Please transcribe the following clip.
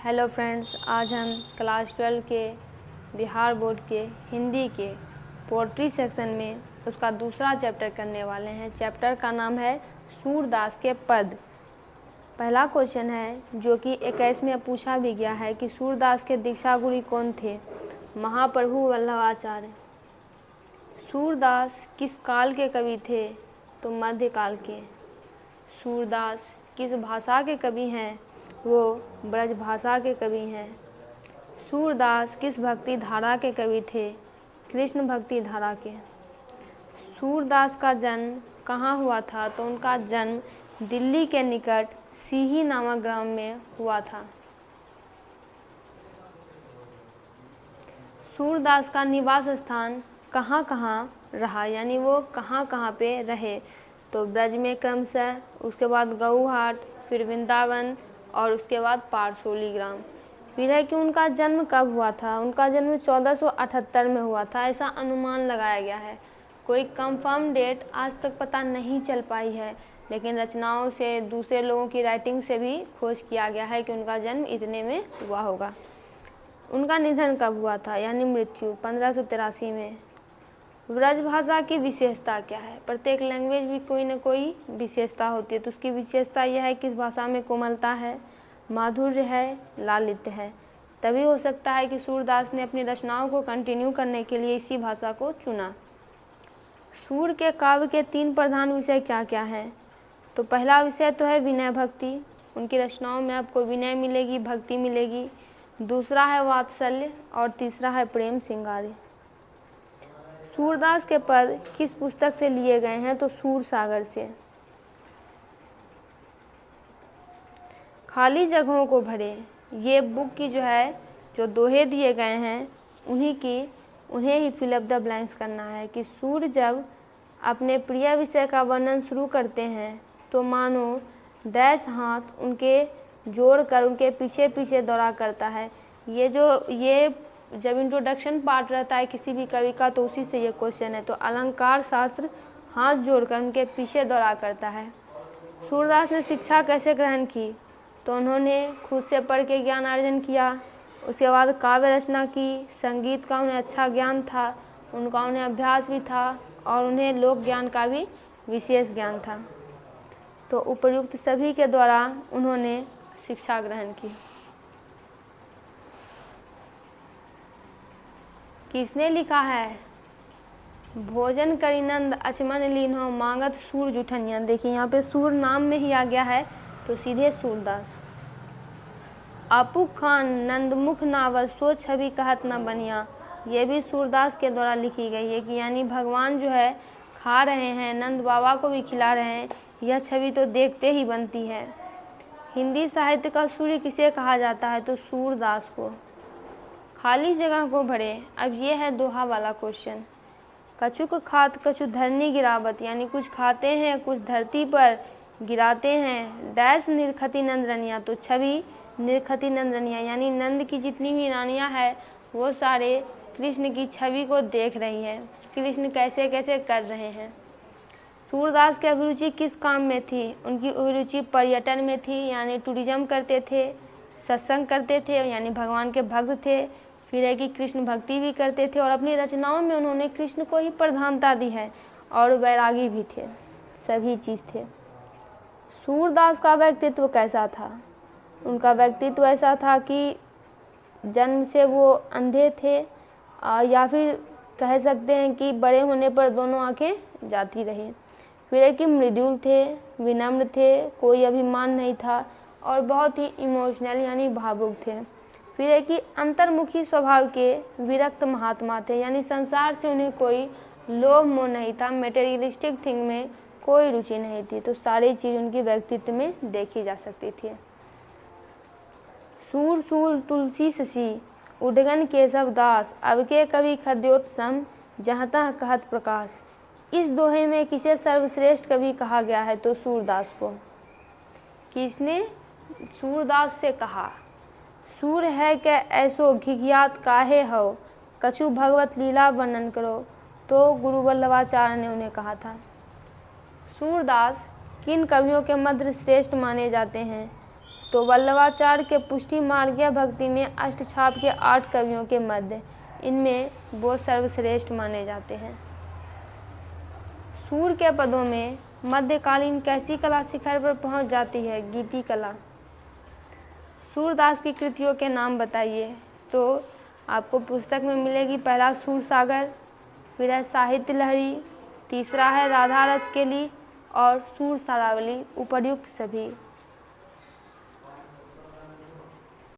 Hello friends, आज हम class 12 के बिहार बोर्ड के हिंदी के पोट्री सेक्शन में उसका दूसरा चैप्टर करने वाले हैं। चैप्टर का नाम है सूरदास के पद। पहला क्वेश्चन है जो कि 21 में पूछा भी गया है कि सूरदास के दीक्षागुरु कौन थे? महाप्रभु वल्लभाचार्य। सूरदास किस काल के कवि थे? तो मध्यकाल के। सूरदास किस भाषा के कवि हैं? वो ब्रज भाषा के कवि हैं। सूरदास किस भक्ति धारा के कवि थे? कृष्ण भक्ति धारा के। सूरदास का जन्म कहाँ हुआ था? तो उनका जन्म दिल्ली के निकट सीही नामक ग्राम में हुआ था। सूरदास का निवास स्थान कहाँ कहाँ रहा, यानी वो कहाँ कहाँ पे रहे? तो ब्रज में क्रमशः, उसके बाद गौहाट, फिर वृंदावन और उसके बाद पारसोली ग्राम। फिर है कि उनका जन्म कब हुआ था? उनका जन्म 1478 में हुआ था, ऐसा अनुमान लगाया गया है। कोई कंफर्म डेट आज तक पता नहीं चल पाई है, लेकिन रचनाओं से, दूसरे लोगों की राइटिंग से भी खोज किया गया है कि उनका जन्म इतने में हुआ होगा। उनका निधन कब हुआ था, यानी मृत्यु 1583 में। ब्रज भाषा की विशेषता क्या है? प्रत्येक लैंग्वेज भी कोई न कोई विशेषता होती है, तो उसकी विशेषता यह है कि इस भाषा में कोमलता है, माधुर्य है, लालित्य है। तभी हो सकता है कि सूरदास ने अपनी रचनाओं को कंटिन्यू करने के लिए इसी भाषा को चुना। सूर के काव्य के 3 प्रधान विषय क्या क्या हैं? तो पहला विषय तो है विनय भक्ति। उनकी रचनाओं में आपको विनय मिलेगी, भक्ति मिलेगी। दूसरा है वात्सल्य और तीसरा है प्रेम श्रृंगार। सूरदास के पद किस पुस्तक से लिए गए हैं? तो सूर सागर से। खाली जगहों को भरे, ये बुक की जो दोहे दिए गए हैं उन्हें ही फिल अप द ब्लैंक्स करना है। कि सूर जब अपने प्रिय विषय का वर्णन शुरू करते हैं तो मानो डैश हाथ उनके जोड़कर उनके पीछे पीछे दौड़ा करता है। ये जब इंट्रोडक्शन पार्ट रहता है किसी भी कवि का, तो उसी से ये क्वेश्चन है। तो अलंकार शास्त्र हाथ जोड़कर उनके पीछे दौड़ा करता है। सूरदास ने शिक्षा कैसे ग्रहण की? तो उन्होंने खुद से पढ़ के ज्ञान अर्जन किया। उसके बाद काव्य रचना की। संगीत का उन्हें अच्छा ज्ञान था, उन्हें अभ्यास भी था और उन्हें लोक ज्ञान का भी विशेष ज्ञान था। तो उपर्युक्त सभी के द्वारा उन्होंने शिक्षा ग्रहण की। किसने लिखा है? भोजन करिनंद अचमन लीन्हो मांगत सूर जुठनिया। देखिए यहाँ पे सूर नाम में ही आ गया है, तो सीधे सूरदास। आपू खान नंदमुख नावल सो छवि कहत न बनिया, ये भी सूरदास के द्वारा लिखी गई है। कि यानी भगवान खा रहे हैं, नंद बाबा को भी खिला रहे हैं, यह छवि तो देखते ही बनती है। हिंदी साहित्य का सूर्य किसे कहा जाता है? तो सूरदास को। खाली जगह को भरे, अब ये है दोहा वाला क्वेश्चन। कछुक खात कछु धरनी गिरावत, यानी कुछ खाते हैं, कुछ धरती पर गिराते हैं। डैश निरखती नंदरनिया, तो छवि निरखती नंदरनिया, यानी नंद की जितनी भी रानियाँ हैं वो सारे कृष्ण की छवि को देख रही हैं, कृष्ण कैसे कैसे कर रहे हैं। सूरदास की अभिरुचि किस काम में थी? उनकी अभिरुचि पर्यटन में थी, यानी टूरिज्म करते थे, सत्संग करते थे, यानी भगवान के भक्त थे। फिर है कि कृष्ण भक्ति भी करते थे और अपनी रचनाओं में उन्होंने कृष्ण को ही प्रधानता दी है। और वैरागी भी थे, सभी चीज़ थे। सूरदास का व्यक्तित्व कैसा था? उनका व्यक्तित्व ऐसा था कि जन्म से वो अंधे थे, या फिर कह सकते हैं कि बड़े होने पर दोनों आंखें जाती रही। फिर है कि मृदुल थे, विनम्र थे, कोई अभिमान नहीं था और बहुत ही इमोशनल यानी भावुक थे। फिर है कि अंतर्मुखी स्वभाव के विरक्त महात्मा थे, यानी संसार से उन्हें कोई लोभ मोह नहीं था, मेटेरियलिस्टिक थिंग में कोई रुचि नहीं थी। तो सारी चीज़ उनकी व्यक्तित्व में देखी जा सकती थी। सूर सूल तुलसी शशि उडगन केशव दास, अब के कवि खद्योत्सम जहाँ तहाँ कहत प्रकाश। इस दोहे में किसे सर्वश्रेष्ठ कवि कहा गया है? तो सूरदास को। किसने सूरदास से कहा? सूर है क्या ऐसो घिघियात काहे हो, कछु भगवत लीला वर्णन करो। तो गुरु वल्लभाचार्य ने उन्हें कहा था। सूरदास किन कवियों के मध्य श्रेष्ठ माने जाते हैं? तो वल्लभाचार्य के पुष्टि मार्गीय भक्ति में अष्टछाप के 8 कवियों के मध्य इनमें वो सर्वश्रेष्ठ माने जाते हैं। सूर के पदों में मध्यकालीन कैसी कला शिखर पर पहुंच जाती है? गीति कला। सूरदास की कृतियों के नाम बताइए, तो आपको पुस्तक में मिलेगी। पहला सूर सागर, फिर है साहित्य लहरी, तीसरा है राधा रस केली और सूर सारावली। उपर्युक्त सभी